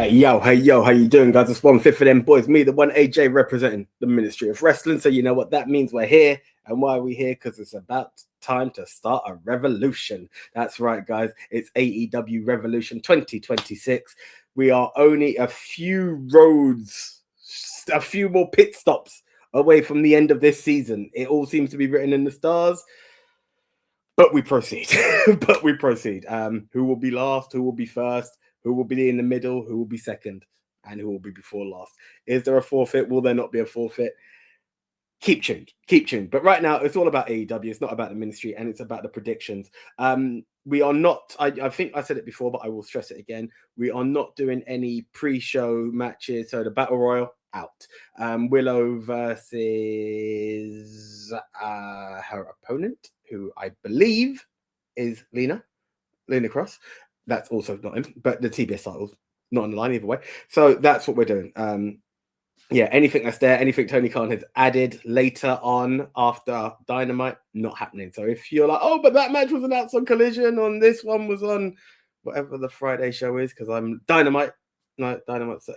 Hey yo, how you doing, guys? It's 1/5 of them boys. Me, the one AJ representing the Ministry of Wrestling. So you know what that means. We're here, and why are we here? Because it's about time to start a revolution. That's right, guys. It's AEW Revolution 2026. We are only a few more pit stops away from the end of this season. It all seems to be written in the stars. But we proceed. Who will be last? Who will be first? Who will be in the middle? Who will be second? And who will be before last? Is there a forfeit? Will there not be a forfeit? Keep tuned. But right now, it's all about AEW. It's not about the ministry, and it's about the predictions. We are not, I think I said it before, but I will stress it again. We are not doing any pre-show matches. So the Battle Royal, out. Willow versus her opponent, who I believe is Lena Cross. That's also not him, but the TBS title's not on the line either way. So that's what we're doing. Anything that's there, anything Tony Khan has added later on after Dynamite, not happening. So if you're like, oh, but that match was announced on Collision, on this one was on whatever the Friday show is, because I'm Dynamite. No, Dynamite. So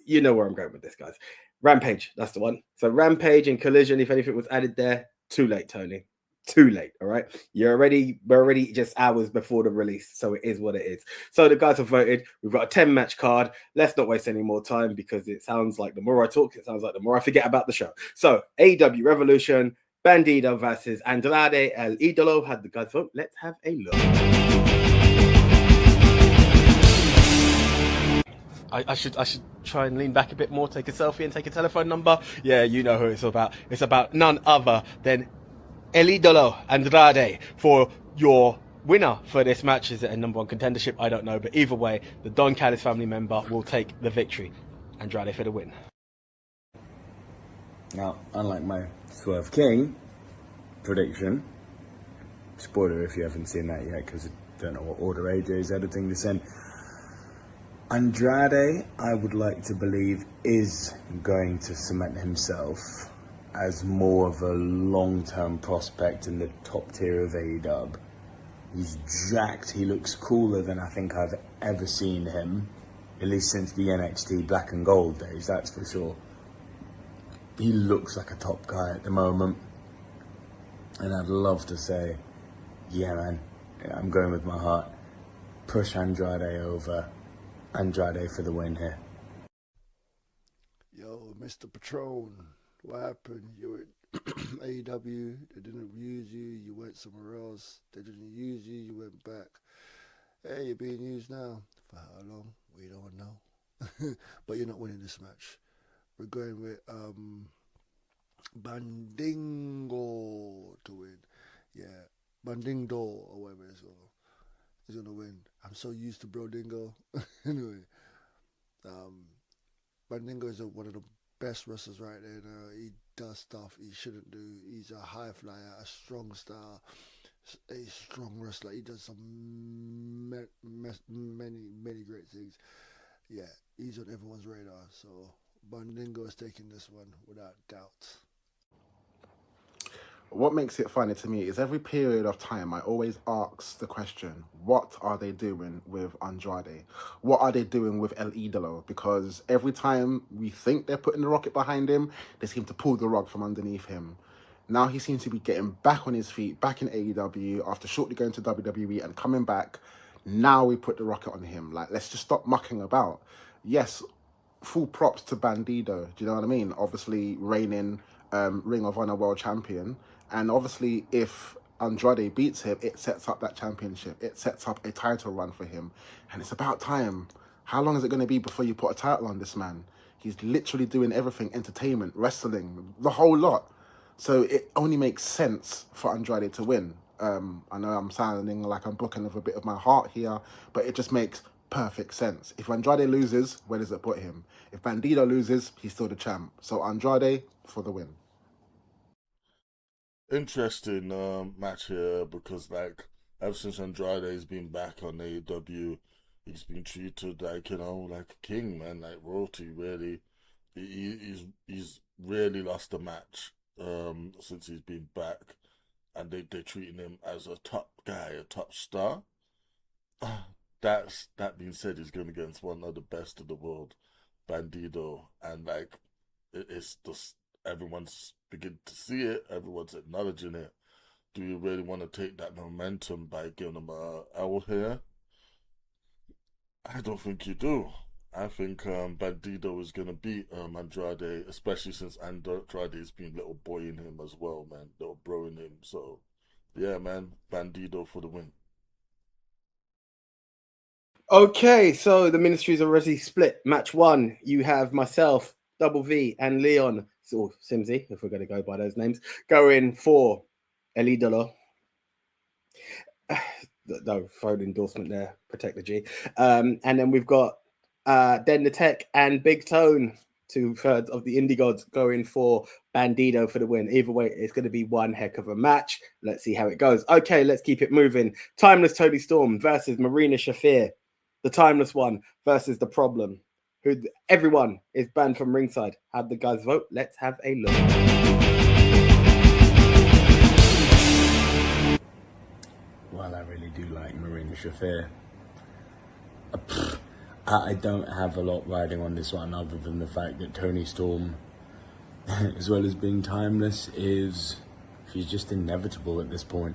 you know where I'm going with this, guys. Rampage, that's the one. So Rampage and Collision, if anything was added there, too late, Tony. Too late, all right? We're already just hours before the release, so it is what it is. So the guys have voted. We've got a 10-match card. Let's not waste any more time, because it sounds like the more I talk, it sounds like the more I forget about the show. So AEW Revolution, Bandido versus Andrade El Idolo. Had the guys vote. Let's have a look. I should try and lean back a bit more, take a selfie and take a telephone number. Yeah, you know who it's about. It's about none other than El Idolo Andrade for your winner for this match. Is it a number one contendership? I don't know. But either way, the Don Callis family member will take the victory. Andrade for the win. Now, unlike my Swerve King prediction, spoiler if you haven't seen that yet, because I don't know what order AJ is editing this in, Andrade, I would like to believe, is going to cement himself as more of a long-term prospect in the top tier of AEW. He's jacked. He looks cooler than I think I've ever seen him, at least since the NXT Black and Gold days, that's for sure. He looks like a top guy at the moment. And I'd love to say, yeah, man, I'm going with my heart. Push Andrade over. Andrade for the win here. Yo, Mr. Patron, what happened? You were at AEW, they didn't use you, you went somewhere else. They didn't use you, you went back. Hey, you're being used now. For how long? We don't know. But you're not winning this match. We're going with Bandingo to win. Yeah, Bandingo or whatever it's called. He's gonna win. I'm so used to Brodingo. Anyway, Bandingo is one of the best wrestlers right there. He does stuff he shouldn't do. He's a high flyer, a strong star, a strong wrestler. He does some many great things. Yeah, he's on everyone's radar. So Bandingo is taking this one without doubt. What makes it funny to me is every period of time I always ask the question, what are they doing with Andrade? What are they doing with El Idolo? Because every time we think they're putting the rocket behind him, they seem to pull the rug from underneath him. Now he seems to be getting back on his feet, back in AEW, after shortly going to WWE and coming back. Now we put the rocket on him. Like, let's just stop mucking about. Yes, full props to Bandido. Do you know what I mean? Obviously, reigning Ring of Honor World Champion. And obviously, if Andrade beats him, it sets up that championship. It sets up a title run for him. And it's about time. How long is it going to be before you put a title on this man? He's literally doing everything, entertainment, wrestling, the whole lot. So it only makes sense for Andrade to win. I know I'm sounding like I'm booking with a bit of my heart here, but it just makes perfect sense. If Andrade loses, where does it put him? If Bandido loses, he's still the champ. So Andrade for the win. Interesting match here, because like ever since Andrade's been back on AEW, he's been treated like, like a king, man, like royalty. Really, he's really lost a match since he's been back, and they're treating him as a top guy, a top star. that being said, he's going against one of the best in the world, Bandido, and like it's just everyone's beginning to see it, everyone's acknowledging it. Do you really want to take that momentum by giving him a L here? I don't think you do. I think Bandido is going to beat Andrade, especially since Andrade's been little boying him as well, man. Little broing him. So, yeah, man. Bandido for the win. Okay, so the ministry's already split. Match 1, you have myself, Double V, and Leon, or Simsy, if we're going to go by those names, going for El Idolo. No, phone endorsement there, protect the G. And then we've got Den the Tech and Big Tone, 2/3 of the Indie Gods, going for Bandido for the win. Either way, it's going to be one heck of a match. Let's see how it goes. Okay, let's keep it moving. Timeless Tony Storm versus Marina Shafir. The Timeless One versus The Problem. Who everyone is banned from ringside. How'd the guys vote? Let's have a look. Well, I really do like Marina Shafir. I don't have a lot riding on this one other than the fact that Tony Storm, as well as being timeless, she's just inevitable at this point.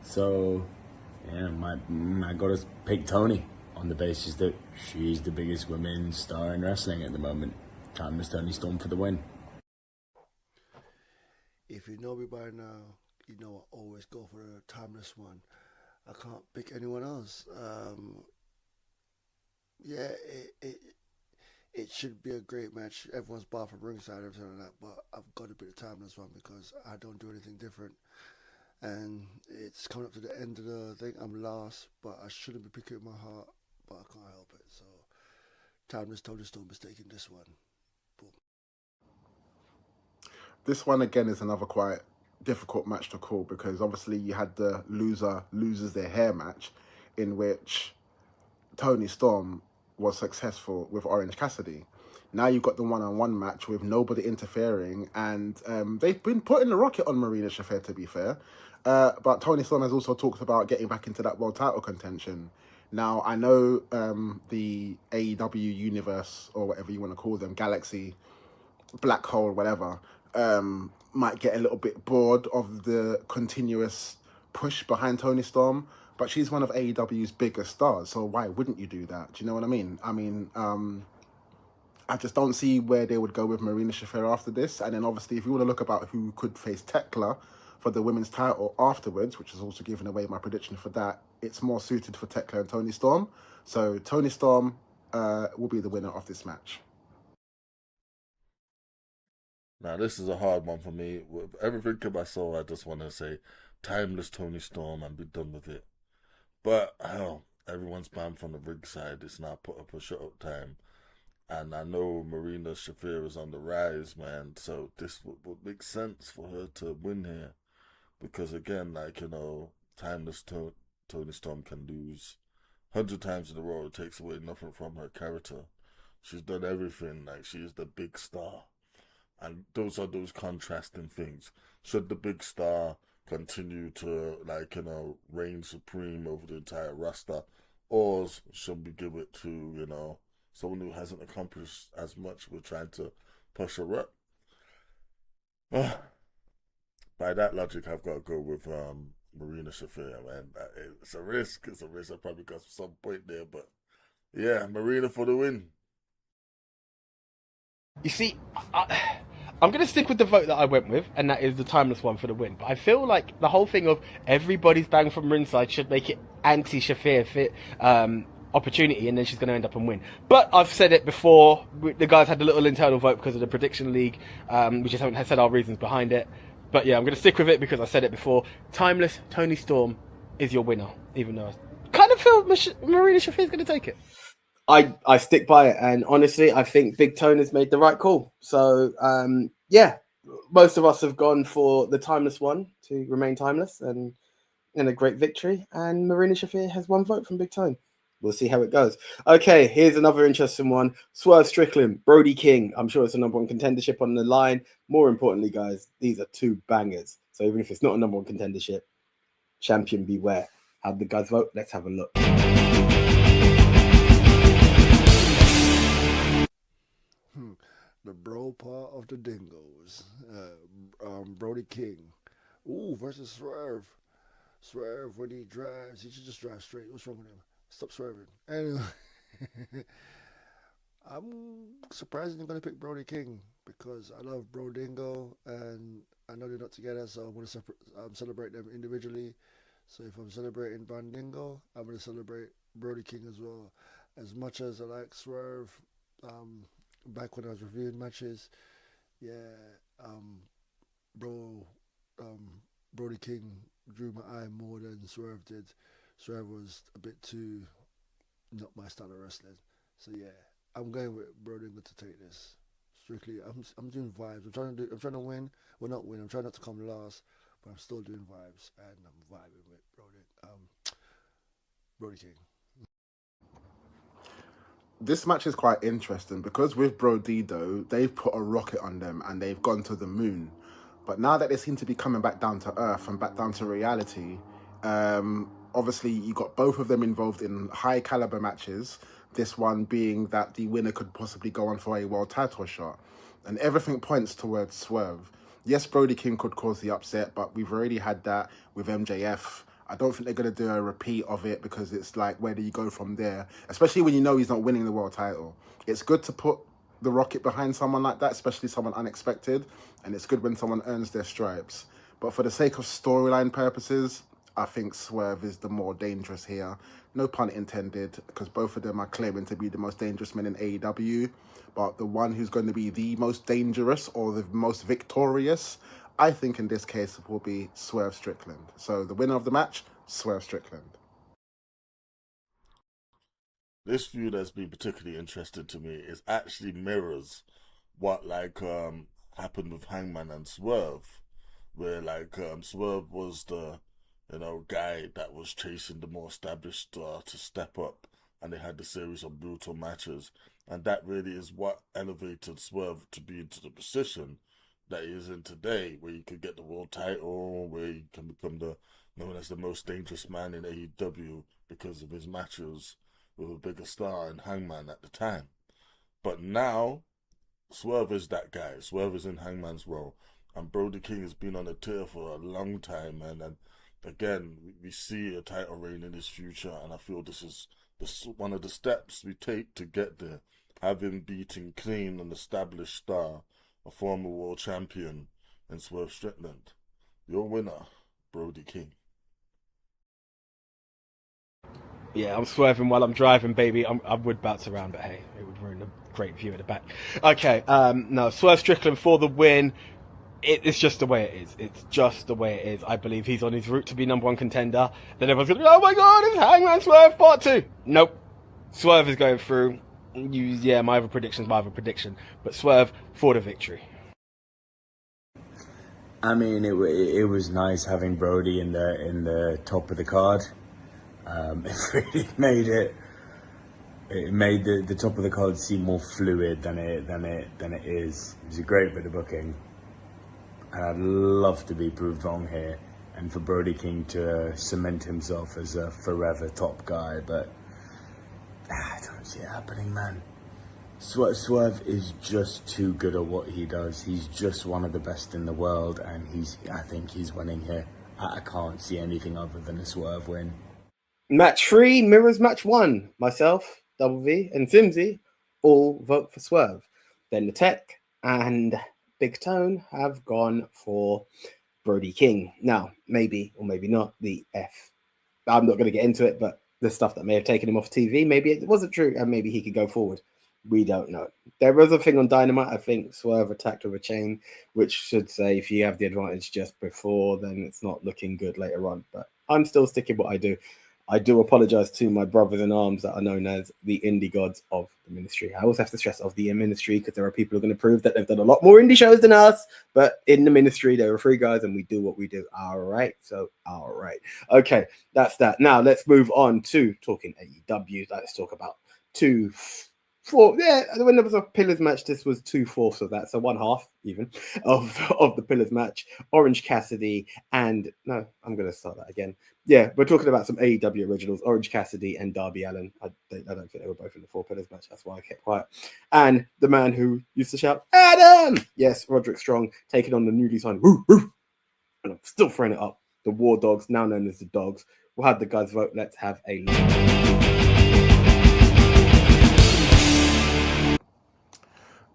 So, yeah, I gotta pick Tony on the basis that she's the biggest women's star in wrestling at the moment. Timeless Tony Storm for the win. If you know me by now, you know I always go for the timeless one. I can't pick anyone else. Yeah, it should be a great match. Everyone's barred from ringside, everything like that. But I've got to be the timeless one because I don't do anything different. And it's coming up to the end of the thing. I'm last, but I shouldn't be picking my heart, but I can't help it. So, timeless Tony Storm is taking this one. Boom. This one again is another quite difficult match to call because obviously you had the loser loses their hair match, in which Tony Storm was successful with Orange Cassidy. Now you've got the one-on-one match with nobody interfering, and they've been putting the rocket on Marina Shafir, to be fair. But Tony Storm has also talked about getting back into that world title contention. Now, I know the AEW universe, or whatever you want to call them, Galaxy, Black Hole, whatever, might get a little bit bored of the continuous push behind Tony Storm. But she's one of AEW's biggest stars, so why wouldn't you do that? Do you know what I mean? I just don't see where they would go with Marina Shafir after this. And then obviously, if you want to look about who could face Tekla for the women's title afterwards, which is also giving away my prediction for that, it's more suited for Tekla and Tony Storm. So Tony Storm will be the winner of this match. Now, this is a hard one for me. With everything in my soul, I just want to say timeless Tony Storm and be done with it. But, hell, everyone's banned from the ringside. It's now put up a shut-up time. And I know Marina Shafir is on the rise, man. So this would make sense for her to win here. Because, again, timeless Tony Storm can lose 100 times in a row. It takes away nothing from her character. She's done everything. She is the big star. And those are those contrasting things. Should the big star continue to reign supreme over the entire roster, or should we give it to someone who hasn't accomplished as much? We're trying to push her up. By that logic, I've got to go with Marina Shafir, man. It's a risk. I probably got some point there, but yeah, Marina for the win. You see, I'm going to stick with the vote that I went with, and that is the timeless one for the win. But I feel like the whole thing of everybody's banged from ringside should make it anti-Shafir fit opportunity, and then she's going to end up and win. But I've said it before. The guys had a little internal vote because of the prediction league. We just haven't said our reasons behind it. But yeah, I'm going to stick with it because I said it before. Timeless Tony Storm is your winner, even though I kind of feel Marina Shafir is going to take it. I stick by it, and honestly, I think Big Tone has made the right call. So, yeah, most of us have gone for the timeless one to remain timeless, and a great victory. And Marina Shafir has one vote from Big Tone. We'll see how it goes. Okay, here's another interesting one. Swerve Strickland, Brody King. I'm sure it's a number one contendership on the line. More importantly, guys, these are two bangers. So even if it's not a number one contendership, champion beware. How'd the guys vote? Let's have a look. The bro part of the dingoes. Brody King. Ooh, versus Swerve. Swerve, when he drives, he should just drive straight. What's wrong with him? Stop swerving. Anyway, I'm surprised they're going to pick Brody King because I love Bro Dingo and I know they're not together, so I'm going to celebrate them individually. So if I'm celebrating Bandingo, I'm going to celebrate Brody King as well. As much as I like Swerve, back when I was reviewing matches, yeah, bro, Brody King drew my eye more than Swerve did. Swerve was a bit too not my style of wrestling. So yeah, I'm going with Brody to take this. Strictly, I'm doing vibes. I'm trying to win. Well, not win. I'm trying not to come last, but I'm still doing vibes, and I'm vibing with Brody King. This match is quite interesting because with Brodido, they've put a rocket on them and they've gone to the moon. But now that they seem to be coming back down to earth and back down to reality, obviously you got both of them involved in high caliber matches. This one being that the winner could possibly go on for a world title shot. And everything points towards Swerve. Yes, Brody King could cause the upset, but we've already had that with MJF. I don't think they're going to do a repeat of it because it's like, where do you go from there? Especially when you know he's not winning the world title. It's good to put the rocket behind someone like that, especially someone unexpected. And it's good when someone earns their stripes. But for the sake of storyline purposes, I think Swerve is the more dangerous here. No pun intended, because both of them are claiming to be the most dangerous men in AEW. But the one who's going to be the most dangerous or the most victorious, I think in this case will be Swerve Strickland. So the winner of the match, Swerve Strickland. This feud that's been particularly interesting to me is actually mirrors what happened with Hangman and Swerve, where Swerve was the guy that was chasing the more established star to step up, and they had the series of brutal matches, and that really is what elevated Swerve to be into the position that he is in today, where you could get the world title, where he can become known as the most dangerous man in AEW because of his matches with a bigger star and Hangman at the time. But now, Swerve is that guy. Swerve is in Hangman's role. And Brody King has been on a tear for a long time. And again, we see a title reign in his future. And I feel this is one of the steps we take to get there. Having beaten clean an established star, a former world champion, in Swerve Strickland. Your winner, Brody King. Yeah, I'm swerving while I'm driving, baby. I would bounce around, but hey, it would ruin a great view at the back. Okay, no, Swerve Strickland for the win. It's just the way it is. It's just the way it is. I believe he's on his route to be number one contender. Then everyone's going to be, oh my god, it's Hangman Swerve part 2. Nope. Swerve is going through. My other prediction's my other prediction. But Swerve for the victory. I mean, it was nice having Brody in the top of the card. It really made the top of the card seem more fluid than it is. It was a great bit of booking, and I'd love to be proved wrong here, and for Brody King to cement himself as a forever top guy. But I don't see it happening, man. Swerve is just too good at what he does. He's just one of the best in the world, and I think he's winning here. I can't see anything other than a Swerve win. Match 3 mirrors match 1. Myself, Double V, and Zimzy all vote for Swerve. Then the Tech and Big Tone have gone for Brody King. Now, maybe or maybe not, I'm not going to get into it, but the stuff that may have taken him off TV, maybe it wasn't true, and maybe he could go forward. We don't know. There was a thing on Dynamite, I think Swerve attacked with a chain, which should say if you have the advantage just before, then it's not looking good later on. But I'm still sticking what I do. I do apologize to my brothers in arms that are known as the indie gods of the ministry. I also have to stress of the ministry because there are people who are going to prove that they've done a lot more indie shows than us. But in the ministry, there are 3 guys and we do what we do. All right. So, all right. Okay. That's that. Now let's move on to talking AEW. Let's talk about 2 when there was a Pillars match, this was 2/4 of that, so 1/2 even of the Pillars match. Orange Cassidy and no, I'm going to start that again. Yeah, we're talking about some AEW originals, Orange Cassidy and Darby Allin. I don't think they were both in the 4 Pillars match. That's why I kept quiet. And the man who used to shout, Adam! Yes, Roderick Strong taking on the newly signed woo, woo. And I'm still throwing it up. The War Dogs, now known as the Dogs. We'll have the guys vote. Let's have a look.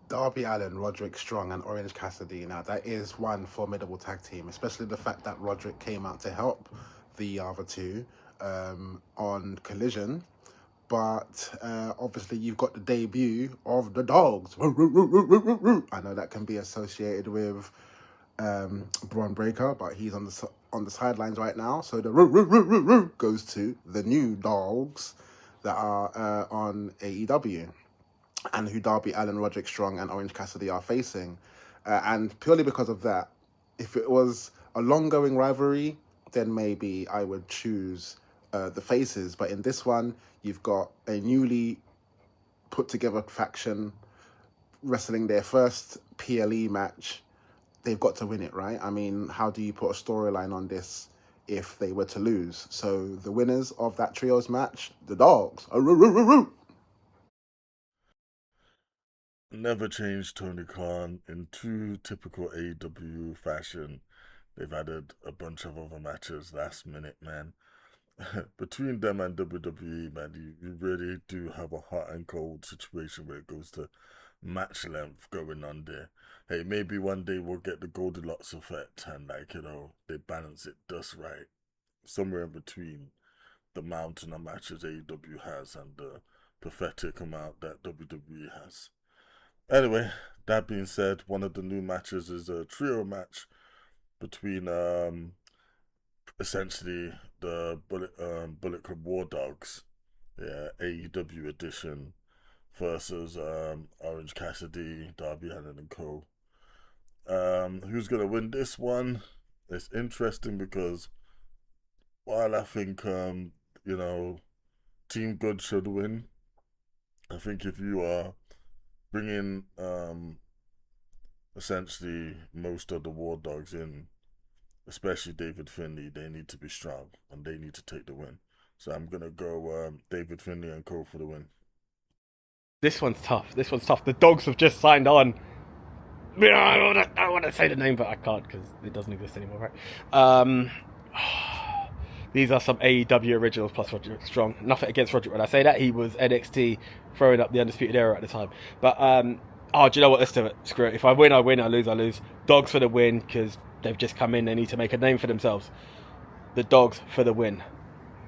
Darby Allin, Roderick Strong, and Orange Cassidy. Now, that is one formidable tag team, especially the fact that Roderick came out to help the other two on Collision. But obviously, you've got the debut of the Dogs. I know that can be associated with Braun Breaker, but he's on the sidelines right now. So the goes to the new Dogs that are on AEW. And who Darby Allin, Roderick Strong, and Orange Cassidy are facing. And purely because of that, if it was a long-going rivalry, then maybe I would choose the faces. But in this one, you've got a newly put-together faction wrestling their first PLE match. They've got to win it, right? I mean, how do you put a storyline on this if they were to lose? So the winners of that trios match, the Dogs. Never changed Tony Khan in true typical AEW fashion. They've added a bunch of other matches last minute, man. Between them and WWE, man, you really do have a hot and cold situation where it goes to match length going on there. Hey, maybe one day we'll get the Goldilocks effect and, like, they balance it just right. Somewhere in between the mountain of matches AEW has and the pathetic amount that WWE has. Anyway, that being said, one of the new matches is a trio match between essentially the Bullet Club War Dogs, yeah, AEW edition, versus Orange Cassidy, Darby Allin and Co. Who's gonna win this one? It's interesting because while I think Team Good should win, I think if you are bringing essentially most of the War Dogs in, especially David Finlay, they need to be strong and they need to take the win. So I'm gonna go David Finlay and Co for the win. This one's tough. The Dogs have just signed on. I want to say the name, but I can't because it doesn't exist anymore, right? These are some AEW originals plus Roderick Strong. Nothing against Roderick when I say that. He was NXT throwing up the Undisputed Era at the time. But, do you know what? Let's do it. Screw it. If I win, I win. I lose, I lose. Dogs for the win because they've just come in. They need to make a name for themselves. The Dogs for the win.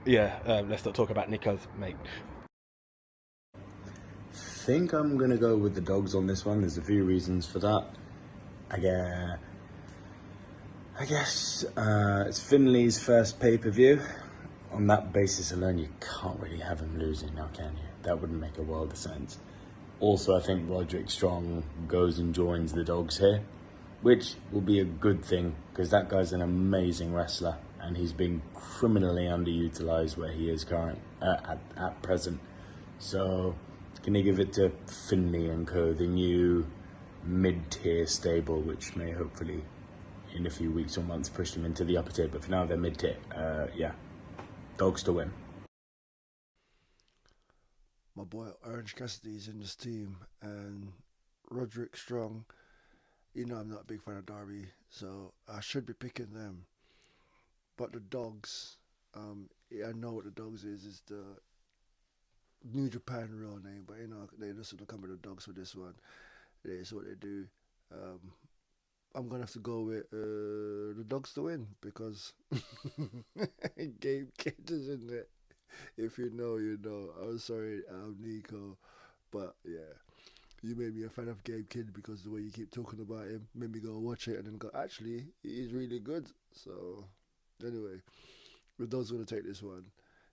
Yeah, let's not talk about Nico's mate. I think I'm going to go with the Dogs on this one. There's a few reasons for that. I guess it's Finley's first pay-per-view. On that basis alone, you can't really have him losing now, can you? That wouldn't make a world of sense. Also, I think Roderick Strong goes and joins the Dogs here, which will be a good thing because that guy's an amazing wrestler and he's been criminally underutilized where he is at present. So, can you give it to Finley and Co, the new mid-tier stable, which may hopefully in a few weeks or months push them into the upper tier, but for now they're mid-tier. Dogs to win. My boy Orange Cassidy's in this team, and Roderick Strong. I'm not a big fan of Darby, so I should be picking them. But the Dogs, I know what the Dogs is the New Japan real name, but they just come with the Dogs for this one. It's what they do. I'm gonna have to go with the Dogs to win because Gabe Kidd is in there. If you know, you know. I'm sorry, Nico, but yeah, you made me a fan of Gabe Kidd because the way you keep talking about him made me go watch it and then go, actually, he's really good. So anyway, the Dogs gonna take this one,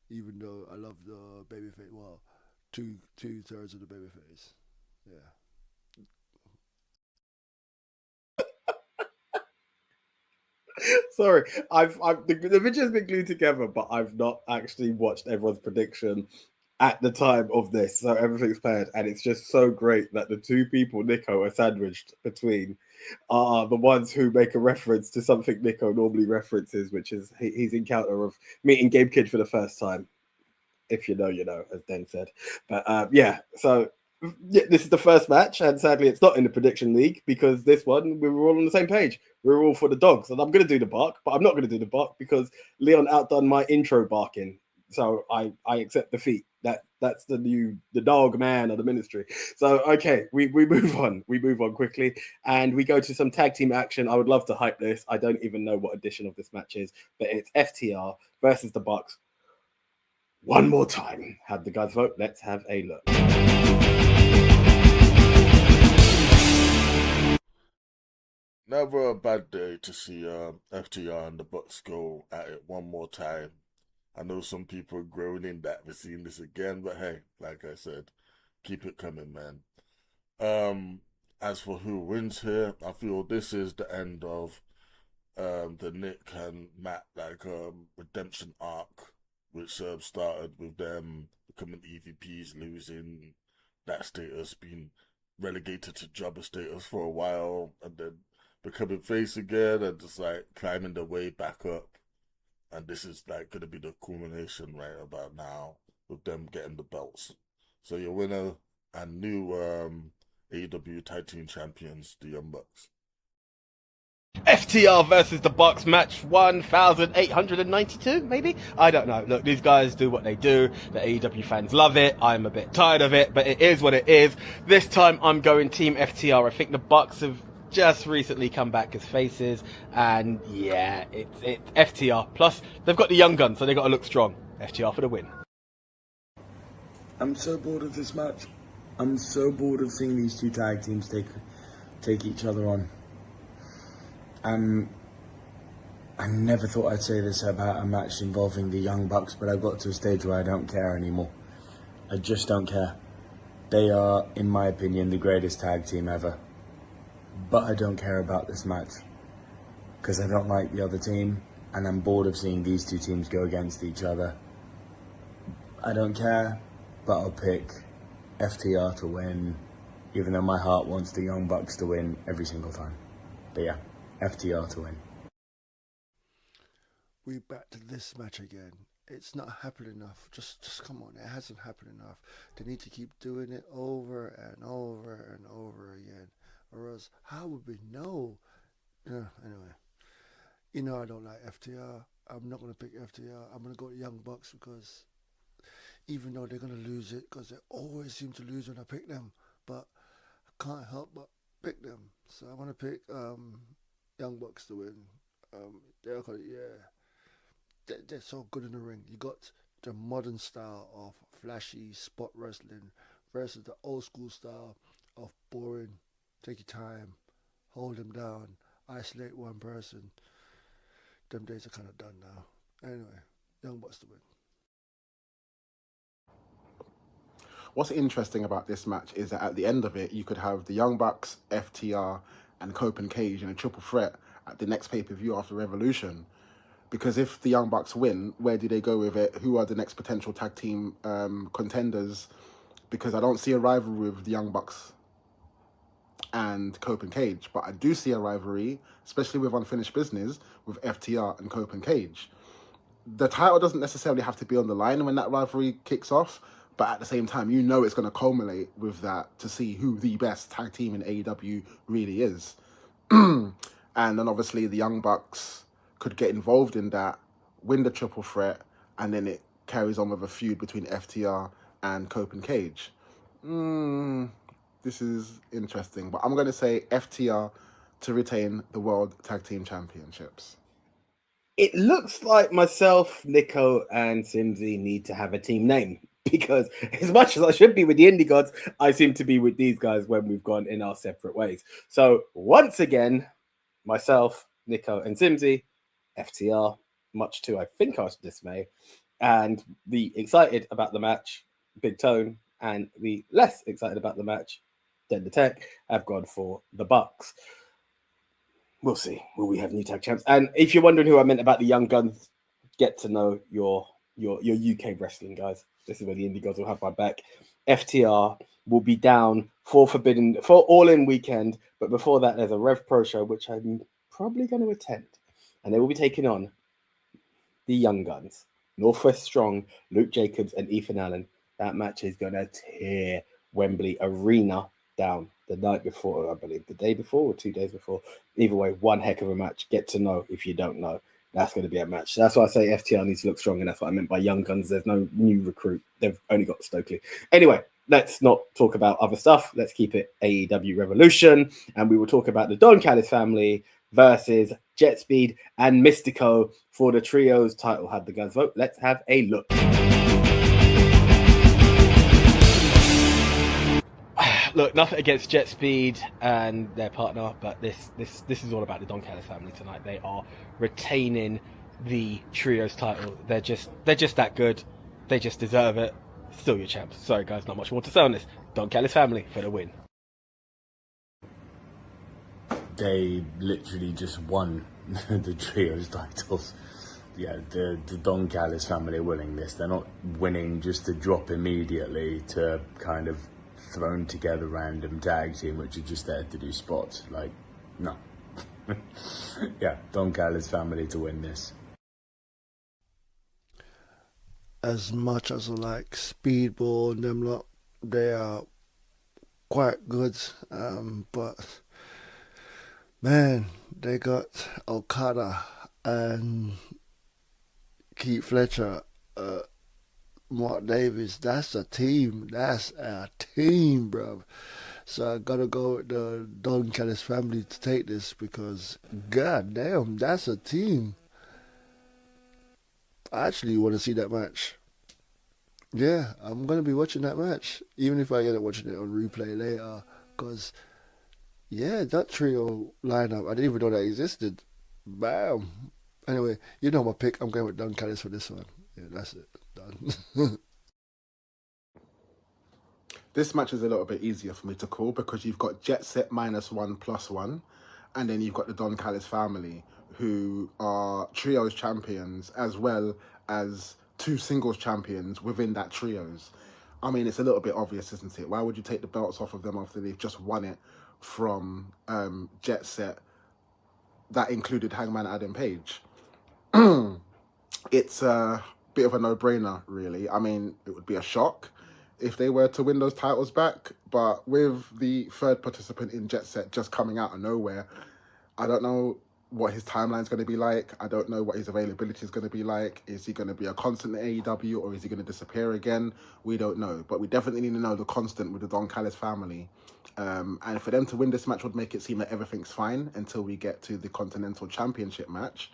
even though I love the babyface. Well, two-thirds of the babyface. Yeah. Sorry, the video's been glued together, but I've not actually watched everyone's prediction at the time of this, so everything's paired, and it's just so great that the two people Nico are sandwiched between are the ones who make a reference to something Nico normally references, which is his encounter of meeting Gabe Kidd for the first time. If you know, you know, as Den said. But yeah, so yeah, this is the first match, and sadly, it's not in the prediction league because this one we were all on the same page. We were all for the dogs, and I'm going to do the bark, but I'm not going to do the bark because Leon outdone my intro barking. So I accept defeat. That's the dog man of the ministry. So okay, we move on. We move on quickly, and we go to some tag team action. I would love to hype this. I don't even know what edition of this match is, but it's FTR versus the Bucks. One more time. Had the guys vote? Let's have a look. Never a bad day to see FTR and the Bucks go at it one more time. I know some people are groaning that we're seeing this again, but hey, like I said, keep it coming, man. As for who wins here, I feel this is the end of the Nick and Matt redemption arc, which started with them becoming EVPs, losing that status, being relegated to jobber status for a while, and then becoming face again, and just like climbing their way back up. And this is like going to be the culmination right about now with them getting the belts. So your winner and new AEW Tag Team Champions, the Young Bucks. FTR versus the Bucks match 1892, maybe? I don't know. Look, these guys do what they do. The AEW fans love it. I'm a bit tired of it, but it is what it is. This time I'm going Team FTR. I think the Bucks have just recently come back as faces, and yeah, it's FTR. Plus, they've got the young guns, so they've got to look strong. FTR for the win. I'm so bored of this match. I'm so bored of seeing these two tag teams take each other on. I never thought I'd say this about a match involving the Young Bucks, but I've got to a stage where I don't care anymore. I just don't care. They are, in my opinion, the greatest tag team ever. But I don't care about this match because I don't like the other team, and I'm bored of seeing these two teams go against each other. I don't care, but I'll pick FTR to win, even though my heart wants the Young Bucks to win every single time. But yeah, FTR to win. We back to this match again. It's not happening enough. Just come on, it hasn't happened enough. They need to keep doing it over and over and over again. Or else, how would we know? Anyway, you know I don't like FTR. I'm not going to pick FTR. I'm going to go to Young Bucks because even though they're going to lose it, because they always seem to lose when I pick them, but I can't help but pick them. So I want to pick Young Bucks to win. They're so good in the ring. You got the modern style of flashy spot wrestling versus the old school style of boring. Take your time, hold them down, isolate one person. Them days are kind of done now. Anyway, Young Bucks to win. What's interesting about this match is that at the end of it, you could have the Young Bucks, FTR, and Cope and Cage in a triple threat at the next pay-per-view after Revolution. Because if the Young Bucks win, where do they go with it? Who are the next potential tag team contenders? Because I don't see a rivalry with the Young Bucks and Cope and Cage, but I do see a rivalry, especially with Unfinished Business, with FTR and Cope and Cage. The title doesn't necessarily have to be on the line when that rivalry kicks off, but at the same time, you know it's going to culminate with that to see who the best tag team in AEW really is. And then obviously the Young Bucks could get involved in that, win the triple threat, and then it carries on with a feud between FTR and Cope and Cage. This is interesting, but I'm going to say FTR to retain the World Tag Team Championships. It looks like myself, Nico, and Simsy need to have a team name because as much as I should be with the Indie Gods, I seem to be with these guys when we've gone in our separate ways. So once again, myself, Nico, and Simsy, FTR, much to I think our dismay, and the excited about the match, Big Tone, and the less excited about the match, Den the Tech, have gone for the Bucks. We'll see. Will we have new tag champs? And if you're wondering who I meant about the Young Guns, get to know your UK wrestling, guys. this is where the indie gods will have my back. FTR will be down for All In weekend, but before that, there's a Rev Pro show which I'm probably going to attend, and they will be taking on the Young Guns, Northwest Strong, Luke Jacobs, and Ethan Allen. That match is going to tear Wembley Arena down the night before, I believe, the day before or 2 days before. Either way, one heck of a match. Get to know if you don't know. That's going to be a match. That's why I say FTR needs to look strong, and that's what I meant by Young Guns. There's no new recruit. They've only got Stokely. Anyway, let's not talk about other stuff. Let's keep it AEW Revolution, and we will talk about the Don Callis family versus Jet Speed and Mystico for the trios title. Have the guys vote. Let's have a look. Look, nothing against Jet Speed and their partner, but this is all about the Don Callis family tonight. They are retaining the trios title. They're just that good. They just deserve it. Still your champs. Sorry guys, not much more to say on this. Don Callis family for the win. They literally just won the trios titles. Yeah, the Don Callis family are winning this. They're not winning just to drop immediately to kind of thrown together random tag team which are just there to do spots. Like, no. Yeah, Don Callis family to win this. As much as I like Speedball and them lot, they are quite good, but man, they got Okada and Keith Fletcher, Mark Davis. That's a team. That's a team, bro. So I gotta go with the Don Callis family to take this because, god damn, that's a team. I actually want to see that match. Yeah, I'm gonna be watching that match, even if I end up watching it on replay later. Cause, yeah, that trio lineup, I didn't even know that existed. Bam. Anyway, you know my pick. I'm going with Don Callis for this one. Yeah, that's it. Done. This match is a little bit easier for me to call because you've got Jet Set -1+1, and then you've got the Don Callis family, who are trios champions as well as 2 singles champions within that trios. I mean, it's a little bit obvious, isn't it? Why would you take the belts off of them after they've just won it from Jet Set that included Hangman Adam Page? It's a bit of a no-brainer, really. I mean, it would be a shock if they were to win those titles back, but with the third participant in Jet Set just coming out of nowhere, I don't know what his timeline's going to be like. I don't know what his availability is going to be like. Is he going to be a constant in AEW or is he going to disappear again? We don't know, but we definitely need to know the constant with the Don Callis family. And for them to win this match would make it seem like everything's fine until we get to the Continental Championship match.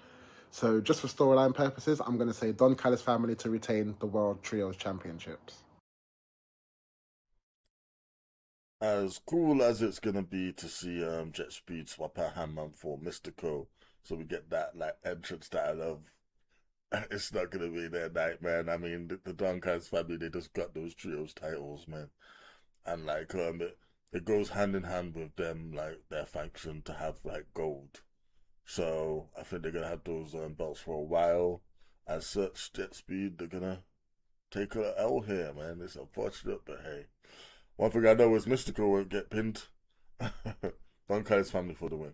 So just for storyline purposes, I'm going to say Don Callis family to retain the World Trios Championships. As cool as it's gonna be to see Jet Speed swap out Hangman for Mystico, so we get that like entrance that I love. It's not gonna be their night, man. I mean, the Don Callis family, they just got those trios titles, man, and like it goes hand in hand with them like their faction to have like gold. So I think they're gonna have those belts for a while. As such, Jet Speed, they're gonna take a L here, man. It's unfortunate, but hey. One thing I know is Mystico won't get pinned. Don Callis family for the win.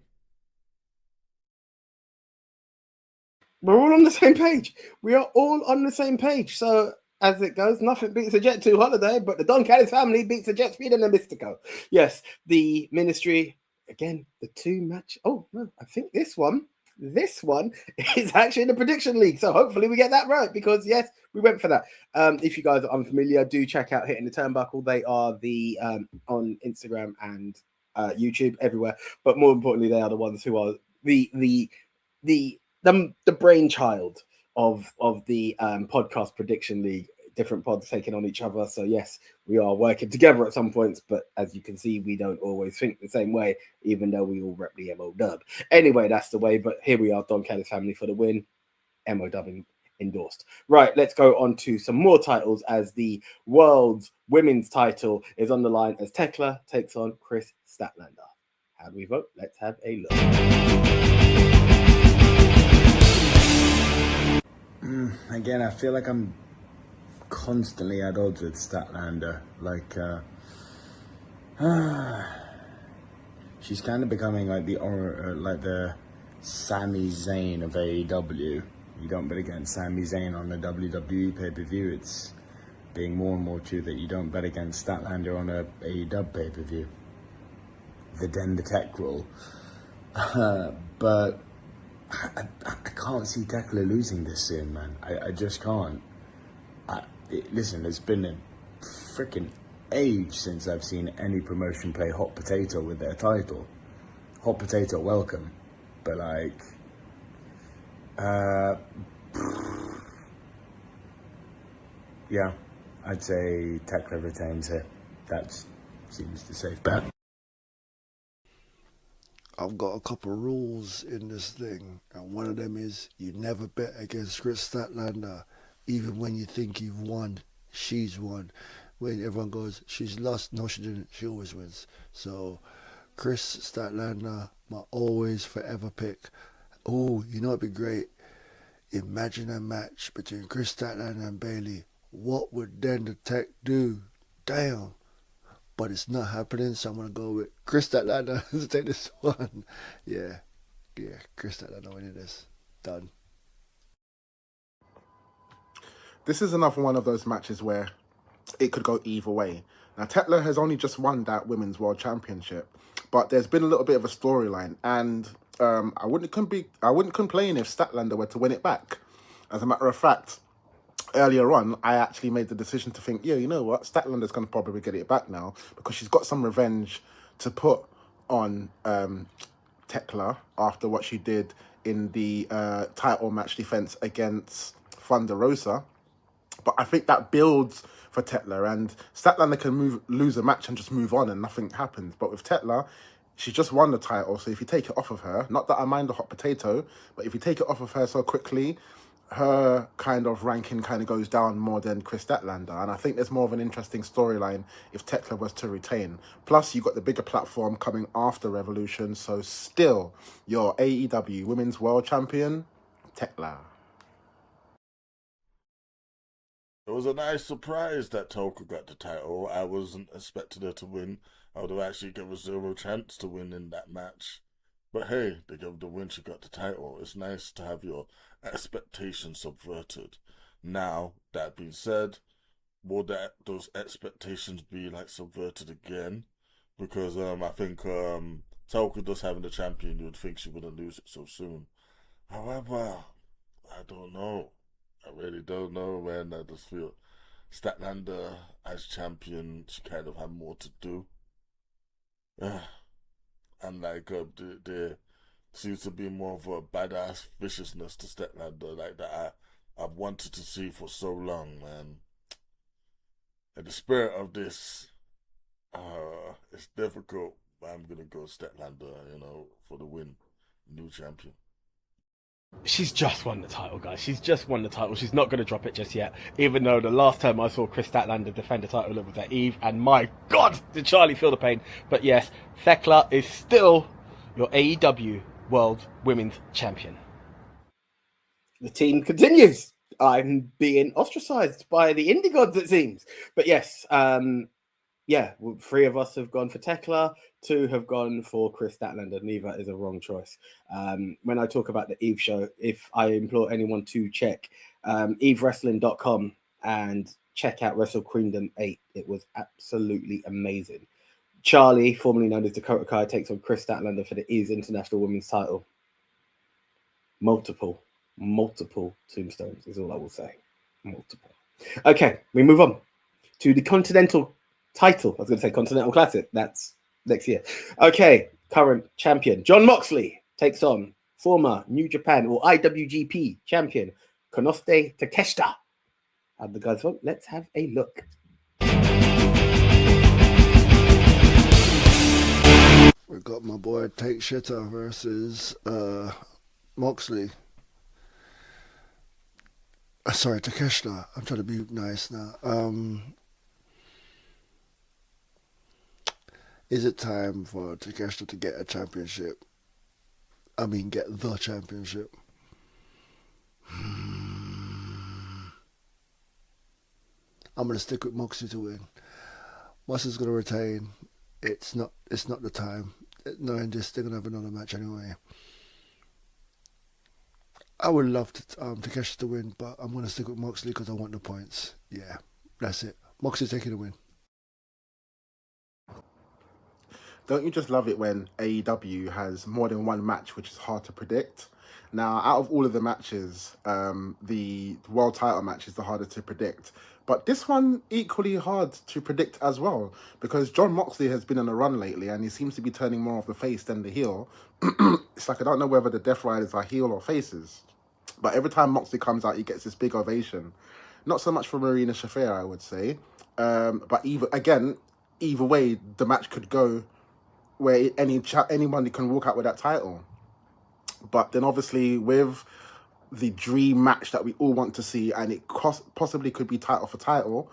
We're all on the same page. We are all on the same page. So as it goes, nothing beats a Jet 2 holiday, but the Don Callis family beats a Jet Speed and a Mystico. Yes, the Ministry, again, the 2 match. Oh, no, I think this one is actually in the prediction league. So hopefully we get that right because, yes, we went for that. If you guys are unfamiliar, do check out Hitting the Turnbuckle. They are the on Instagram and YouTube, everywhere. But more importantly, they are the ones who are the brainchild of the podcast prediction league. Different pods taking on each other. So yes, we are working together at some points, but as you can see, we don't always think the same way, even though we all rep the MO dub. Anyway, that's the way. But here we are, Don Callis family for the win. MO dubbing endorsed. Right, let's go on to some more titles as the world's women's title is on the line as Tekla takes on Chris Statlander. How do we vote? Let's have a look. Again, I feel like I'm constantly at odds with Statlander. Like, she's kind of becoming like the Sami Zayn of AEW. You don't bet against Sami Zayn on a WWE pay-per-view. It's being more and more true that you don't bet against Statlander on a AEW pay-per-view. The Den the Tech rule. But I can't see Tekla losing this soon, man. I just can't. Listen, it's been a freaking age since I've seen any promotion play hot potato with their title. Hot potato, welcome. But like, yeah, I'd say Tekla retains here. That seems the safe bet. I've got a couple of rules in this thing, and one of them is you never bet against Chris Statlander, even when you think you've won. She's won. When everyone goes, she's lost. No, she didn't. She always wins. So, Chris Statlander, my always forever pick. Oh, you know it'd be great. Imagine a match between Chris Statlander and Bayley. What would Den the Tech do? Damn. But it's not happening, so I'm going to go with Chris Statlander to take this one. Yeah, Chris Statlander winning this. Done. This is another one of those matches where it could go either way. Now, Tekla has only just won that Women's World Championship, but there's been a little bit of a storyline, and I wouldn't complain if Statlander were to win it back. As a matter of fact, earlier on, I actually made the decision to think, yeah, you know what, Statlander's going to probably get it back now because she's got some revenge to put on Tekla after what she did in the title match defense against Thunder Rosa. But I think that builds for Tekla, and Statlander can lose a match and just move on and nothing happens. But with Tekla, she just won the title, so if you take it off of her, not that I mind the hot potato, but if you take it off of her so quickly, her kind of ranking kind of goes down more than Chris Statlander. And I think there's more of an interesting storyline if Tekla was to retain. Plus, you've got the bigger platform coming after Revolution, so still, your AEW Women's World Champion, Tekla. It was a nice surprise that Toka got the title. I wasn't expecting her to win. I would have actually given her zero chance to win in that match. But hey, they gave her the win, she got the title. It's nice to have your expectations subverted. Now, that being said, will those expectations be like subverted again? Because I think Toka just having the champion, you would think she wouldn't lose it so soon. However, I don't know. I really don't know, man. I just feel Statlander as champion, she kind of had more to do. And like there seems to be more of a badass viciousness to Statlander, like that I've wanted to see for so long, man. In the spirit of this, it's difficult, but I'm gonna go Statlander, for the win, new champion. She's just won the title, guys. She's just won the title. She's not going to drop it just yet. Even though the last time I saw Chris Statlander defend the title, it was at Eve. And my God, did Charlie feel the pain. But yes, Tekla is still your AEW World Women's Champion. The team continues. I'm being ostracized by the indie gods, it seems. But yes, three of us have gone for Tekla. Two have gone for Chris Statlander. Neither is a wrong choice. When I talk about the Eve show, if I implore anyone to check evewrestling.com and check out Wrestle Queendom 8, it was absolutely amazing. Charlie, formerly known as Dakota Kai, takes on Chris Statlander for the Eve's International Women's title. Multiple tombstones is all I will say. Multiple. Okay, we move on to the Continental title. I was going to say Continental Classic. That's next year. Okay, current champion Jon Moxley takes on former New Japan or IWGP champion Konosuke Takeshita. How'd the guys vote? Let's have a look. We got my boy Takeshita versus Moxley. Sorry, Takeshita. I'm trying to be nice now. Is it time for Takeshita to get a championship? I mean, get the championship. I'm going to stick with Moxley to win. Moxley's going to retain. It's not the time. Knowing this, they're going to have another match anyway. I would love Takeshi to win, but I'm going to stick with Moxley because I want the points. Yeah, that's it. Moxley taking the win. Don't you just love it when AEW has more than one match, which is hard to predict? Now, out of all of the matches, the world title match is the hardest to predict. But this one equally hard to predict as well, because John Moxley has been on a run lately, and he seems to be turning more of the face than the heel. It's like I don't know whether the Death Riders are heel or faces. But every time Moxley comes out, he gets this big ovation. Not so much for Marina Shafir, I would say. But either way, the match could go where anyone can walk out with that title. But then obviously with the dream match that we all want to see, and it possibly could be title for title,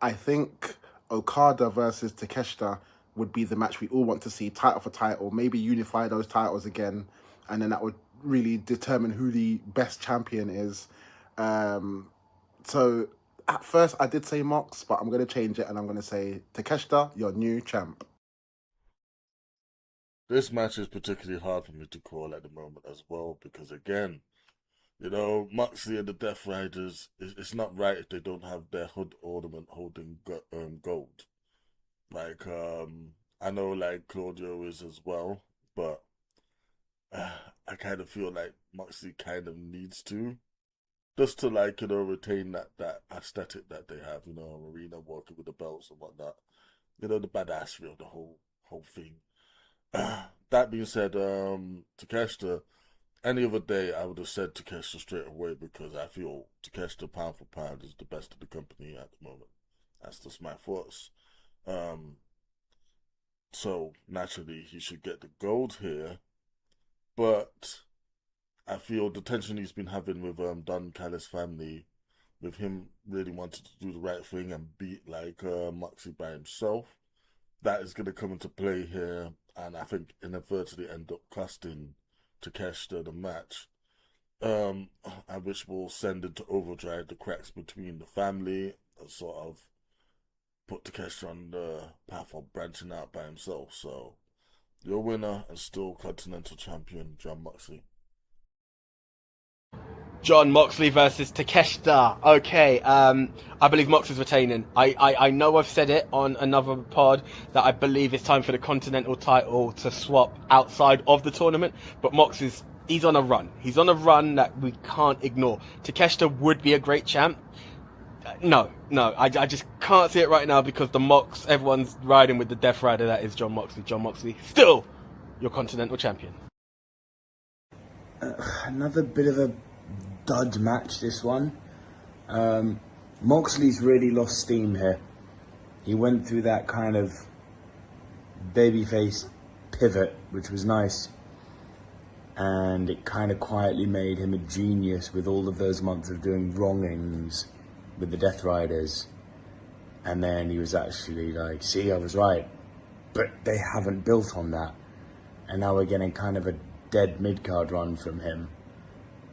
I think Okada versus Takeshita would be the match we all want to see, title for title, maybe unify those titles again, and then that would really determine who the best champion is. So at first I did say Mox, but I'm going to change it and I'm going to say Takeshita, your new champ. This match is particularly hard for me to call at the moment as well, because again, you know, Moxley and the Death Riders, it's not right if they don't have their hood ornament holding gold. Like, I know like Claudio is as well, but I kind of feel like Moxley kind of needs to, just to like, you know, retain that aesthetic that they have, you know, Marina walking with the belts and whatnot. You know, the badassery of the whole thing. That being said, Takeshita, any other day I would have said Takeshita straight away, because I feel Takeshita pound for pound is the best of the company at the moment. That's just my thoughts. So naturally he should get the gold here, but I feel the tension he's been having with Don Callis' family, with him really wanting to do the right thing and beat like Moxley by himself, that is going to come into play here, and I think inadvertently end up costing Takeshita the match, and which will send into overdrive the cracks between the family and sort of put Takeshita on the path of branching out by himself. So, your winner and still Continental Champion, John Moxley. John Moxley versus Takeshita. Okay, I believe Moxley's retaining. I know I've said it on another pod that I believe it's time for the Continental title to swap outside of the tournament, but he's on a run. He's on a run that we can't ignore. Takeshita would be a great champ. No, I just can't see it right now, because everyone's riding with the Death Rider that is John Moxley. John Moxley, still your Continental Champion. Another bit of a dud match, this one. Moxley's really lost steam here. He went through that kind of babyface pivot, which was nice, and it kind of quietly made him a genius with all of those months of doing wrongings with the Death Riders. And then he was actually like, see, I was right. But they haven't built on that, and now we're getting kind of a dead mid-card run from him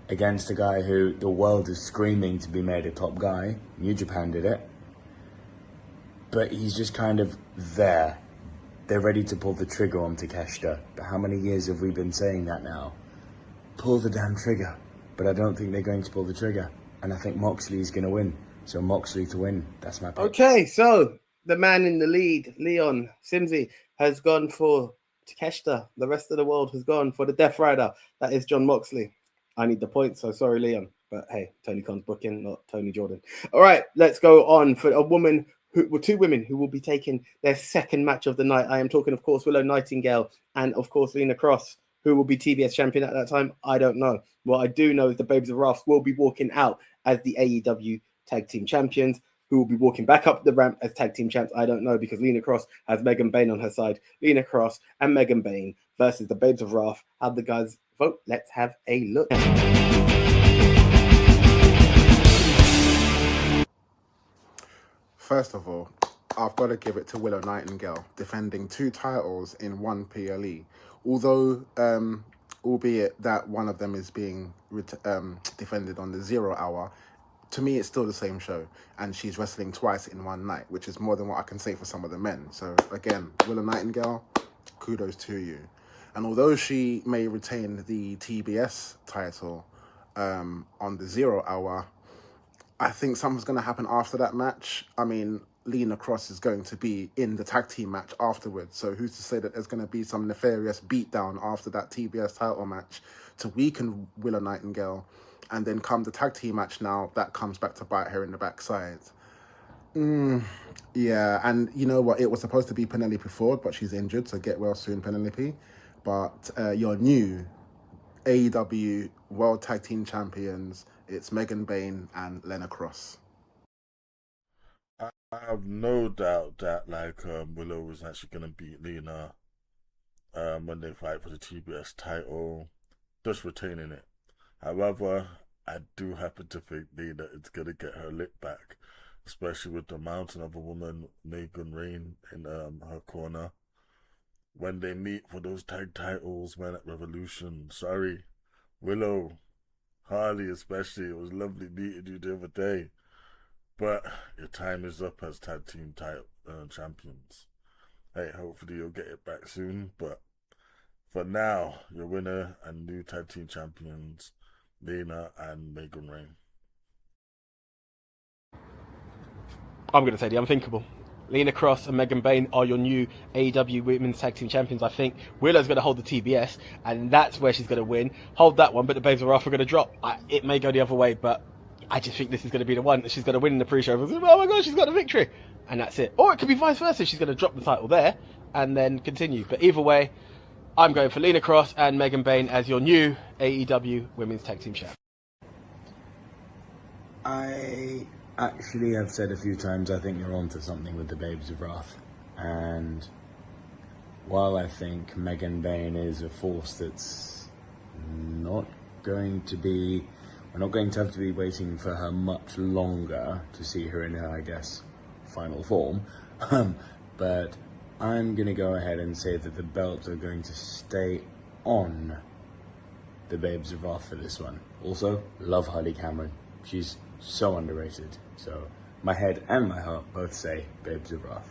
against a guy who the world is screaming to be made a top guy. New Japan did it. But he's just kind of there. They're ready to pull the trigger on Takeshita. But how many years have we been saying that now? Pull the damn trigger. But I don't think they're going to pull the trigger. And I think Moxley is going to win. So Moxley to win. That's my pick. Okay, so the man in the lead, Leon Simsey, has gone for Takeshita. The rest of the world has gone for the Death Rider. That is John Moxley. I need the points, so sorry, Leon. But hey, Tony Khan's booking, not Tony Jordan. All right, let's go on for two women who will be taking their second match of the night. I am talking, of course, Willow Nightingale and, of course, Lena Cross, who will be TBS champion at that time. I don't know. What I do know is the Babes of Wrath will be walking out as the AEW Tag Team Champions. Who will be walking back up the ramp as tag team champs? I don't know, because Lena Cross has Megan Bain on her side. Lena Cross and Megan Bain versus the Babes of Wrath. How'd the guys vote? Let's have a look. First of all, I've got to give it to Willow Nightingale, defending 2 titles in one PLE. Although, albeit that one of them is being defended on the 0 hour, to me, it's still the same show, and she's wrestling twice in one night, which is more than what I can say for some of the men. So again, Willow Nightingale, kudos to you. And although she may retain the TBS title on the 0 hour, I think something's going to happen after that match. I mean, Lena Cross is going to be in the tag team match afterwards. So who's to say that there's going to be some nefarious beatdown after that TBS title match to weaken Willow Nightingale, and then come the tag team match now, that comes back to bite her in the backside. Yeah, and you know what? It was supposed to be Penelope Ford, but she's injured, so get well soon, Penelope. But your new AEW World Tag Team Champions, it's Megan Bayne and Lena Cross. I have no doubt that Willow is actually gonna beat Lena when they fight for the TBS title, just retaining it. However, I do happen to think Lena is gonna get her lick back, especially with the mountain of a woman, Megan Rain, in her corner. When they meet for those tag titles, man, at Revolution. Sorry, Willow, Harley especially. It was lovely meeting you the other day. But your time is up as tag team title champions. Hey, hopefully you'll get it back soon. But for now, your winner and new tag team champions, Lena and Megan Rain. I'm going to say the unthinkable. Lena Cross and Megan Bayne are your new AEW Women's Tag Team Champions. I think Willow's going to hold the TBS, and that's where she's going to win. Hold that one, but the Babes of Wrath are going to drop. It may go the other way, but I just think this is going to be the one that she's going to win in the pre-show. Oh my God, she's got the victory. And that's it. Or it could be vice versa. She's going to drop the title there and then continue. But either way, I'm going for Lena Cross and Megan Bayne as your new AEW Women's Tag Team Champions. I actually have said a few times I think you're onto something with the Babes of Wrath. And while I think Megan Bayne is a force that's not going to be... We're not going to have to be waiting for her much longer to see her in her, I guess, final form. But I'm going to go ahead and say that the belts are going to stay on the Babes of Wrath for this one. Also, love Harley Cameron. She's so underrated. So my head and my heart both say Babes of Wrath.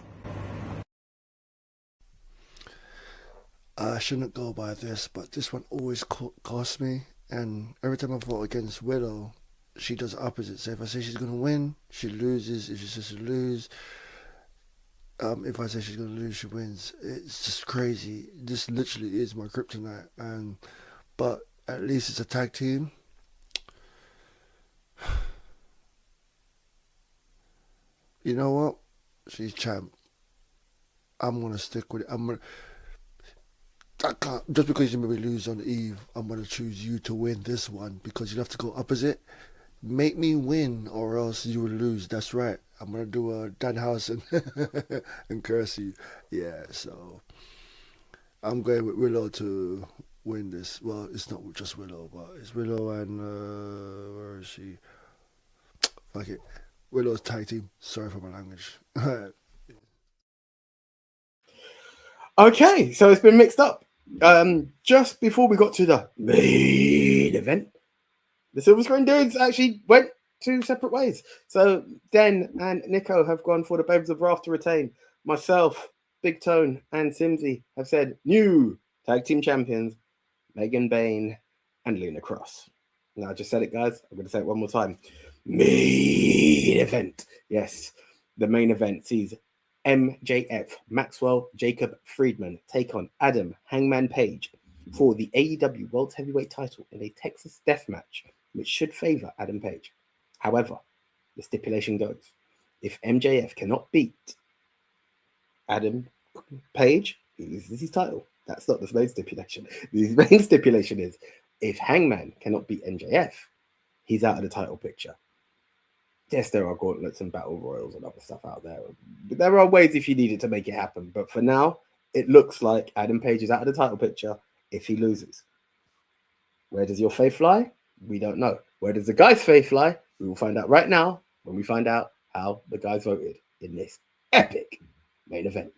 I shouldn't go by this, but this one always costs me. And every time I vote against Willow, she does the opposite. So if I say she's going to win, she loses. If she says she lose, if I say she's going to lose, she wins. It's just crazy. This literally is my kryptonite. But at least it's a tag team. You know what? She's champ. I'm going to stick with it. I can't, just because you maybe lose on the eve, I'm going to choose you to win this one because you have to go opposite. Make me win or else you will lose. That's right. I'm going to do a Danhausen and curse you. Yeah, so I'm going with Willow to win this. Well, it's not just Willow, but it's Willow and, where is she? Fuck it. Willow's tag team. Sorry for my language. Okay, so it's been mixed up. Just before we got to the main event, the Silver Screen Dudes actually went two separate ways. So Den and Nico have gone for the Babes of Wrath to retain. Myself, Big Tone, and Simsy have said new tag team champions, Megan Bayne and Lena Cross. Now, I just said it, guys. I'm going to say it one more time. Main event. Yes, the main event sees MJF, Maxwell Jacob Friedman, take on Adam Hangman Page for the AEW World Heavyweight title in a Texas death match, which should favor Adam Page. However, the stipulation goes, if MJF cannot beat Adam Page, he loses his title. That's not the main stipulation. The main stipulation is, if Hangman cannot beat MJF, he's out of the title picture. Yes, there are gauntlets and battle royals and other stuff out there. There are ways if you needed to make it happen. But for now, it looks like Adam Page is out of the title picture if he loses. Where does your faith lie? We don't know. Where does the guy's faith lie? We will find out right now when we find out how the guys voted in this epic main event.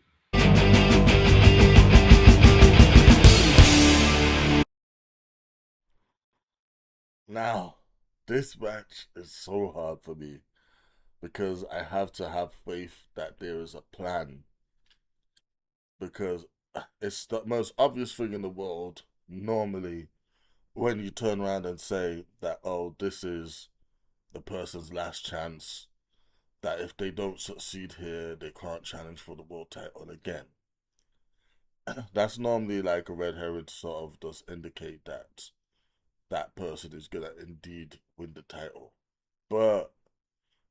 Now, this match is so hard for me because I have to have faith that there is a plan. Because it's the most obvious thing in the world, normally, when you turn around and say that, oh, this is the person's last chance, that if they don't succeed here, they can't challenge for the world title again. That's normally like a red herring to sort of does indicate that that person is gonna indeed win the title. But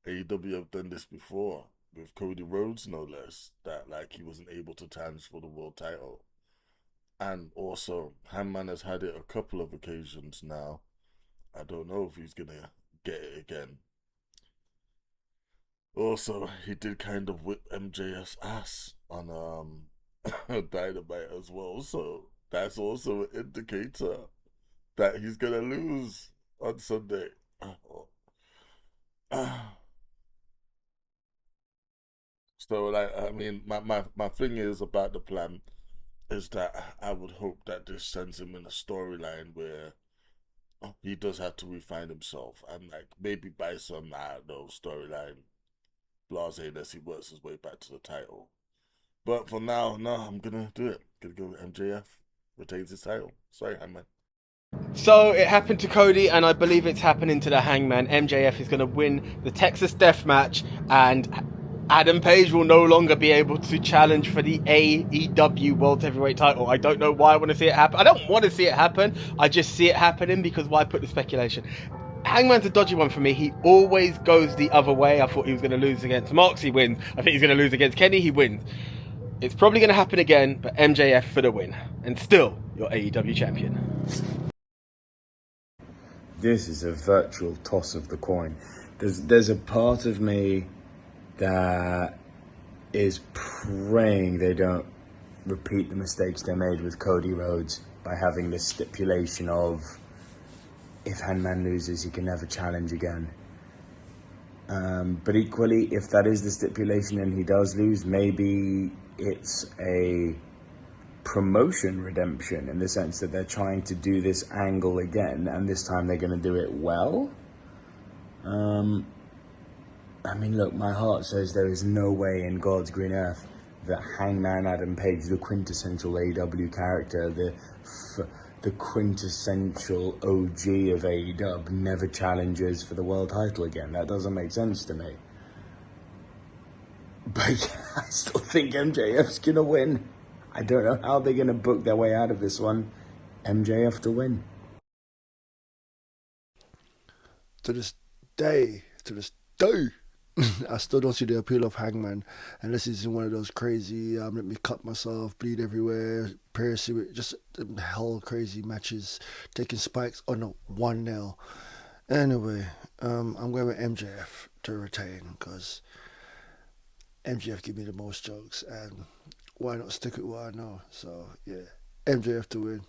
AEW have done this before with Cody Rhodes, no less, that like he wasn't able to challenge for the world title. And also, Hangman has had it a couple of occasions now. I don't know if he's gonna get it again. Also, he did kind of whip MJF's ass on Dynamite as well, so that's also an indicator that he's gonna lose on Sunday. So, like, I mean, my thing is about the plan is that I would hope that this sends him in a storyline where he does have to refine himself and, like, maybe by some, I don't know, storyline blaseness, he works his way back to the title. But for now, no, I'm gonna do it. Gonna go with MJF, retains his title. Sorry, Hangman. So it happened to Cody, and I believe it's happening to the Hangman. MJF is going to win the Texas Death Match, and Adam Page will no longer be able to challenge for the AEW World Heavyweight title. I don't know why I want to see it happen. I don't want to see it happen. I just see it happening because why put the speculation? Hangman's a dodgy one for me. He always goes the other way. I thought he was going to lose against Mox. He wins. I think he's going to lose against Kenny. He wins. It's probably going to happen again, but MJF for the win. And still, your AEW champion. This is a virtual toss of the coin. There's a part of me that is praying they don't repeat the mistakes they made with Cody Rhodes by having this stipulation of if Hangman loses, he can never challenge again. But equally, if that is the stipulation and he does lose, maybe it's a promotion redemption in the sense that they're trying to do this angle again, and this time they're going to do it well. I mean, look, my heart says there is no way in God's green earth that Hangman Adam Page, the quintessential AEW character, the quintessential OG of AEW, never challenges for the world title again. That doesn't make sense to me. But I still think MJF's going to win. I don't know how they're going to book their way out of this one. MJF to win. To this day, I still don't see the appeal of Hangman unless he's in one of those crazy, let me cut myself, bleed everywhere, piercing, just hell crazy matches, taking spikes on a 1-0. Anyway, I'm going with MJF to retain because MJF give me the most jokes, and why not stick with what I know? So, yeah, MJF to win.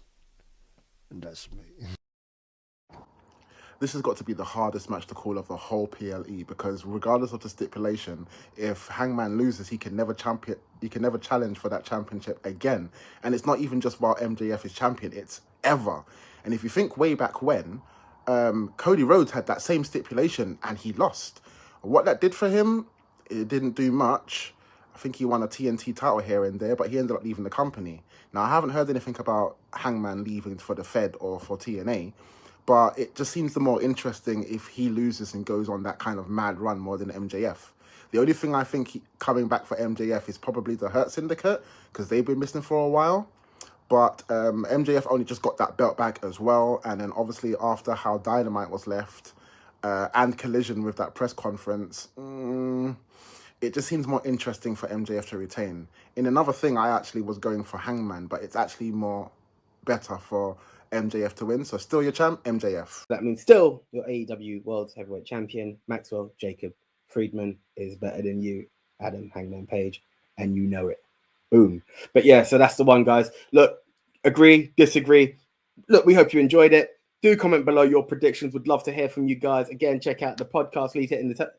And that's me. This has got to be the hardest match to call of the whole PLE because regardless of the stipulation, if Hangman loses, he can never challenge for that championship again. And it's not even just while MJF is champion, it's ever. And if you think way back when, Cody Rhodes had that same stipulation and he lost. What that did for him, it didn't do much. I think he won a TNT title here and there, but he ended up leaving the company. Now, I haven't heard anything about Hangman leaving for the Fed or for TNA, but it just seems the more interesting if he loses and goes on that kind of mad run more than MJF. The only thing I think coming back for MJF is probably the Hurt Syndicate, because they've been missing for a while. But MJF only just got that belt back as well, and then obviously after how Dynamite was left, and Collision with that press conference, it just seems more interesting for MJF to retain. In another thing, I actually was going for Hangman, but it's actually more better for MJF to win. So still your champ, MJF. That means still your AEW World Heavyweight Champion, Maxwell Jacob Friedman, is better than you, Adam Hangman Page, and you know it. Boom. But yeah, so that's the one, guys. Look, agree, disagree. Look, we hope you enjoyed it. Do comment below your predictions. Would love to hear from you guys. Again, check out the podcast league, hitting the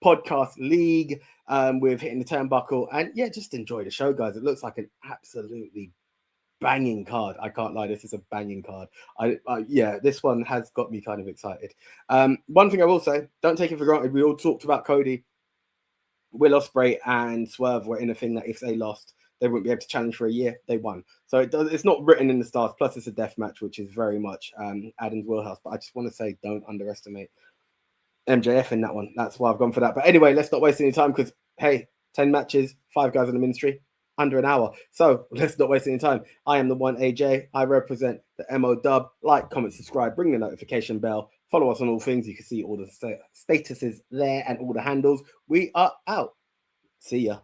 podcast league with Hitting the Turnbuckle. And yeah, just enjoy the show, guys. It looks like an absolutely banging card. I can't lie, this is a banging card. Yeah, this one has got me kind of excited. One thing I will say, don't take it for granted. We all talked about Cody, Will Ospreay, and Swerve were in a thing that if they lost, they wouldn't be able to challenge for a year. They won, so it's not written in the stars. Plus, it's a death match, which is very much Adam's wheelhouse. But I just want to say, don't underestimate MJF in that one. That's why I've gone for that. But anyway, let's not waste any time because hey, 10 matches, 5 guys in the ministry, under an hour. So let's not waste any time. I am the one AJ. I represent the MO Dub. Like, comment, subscribe, ring the notification bell. Follow us on all things. You can see all the statuses there and all the handles. We are out. See ya.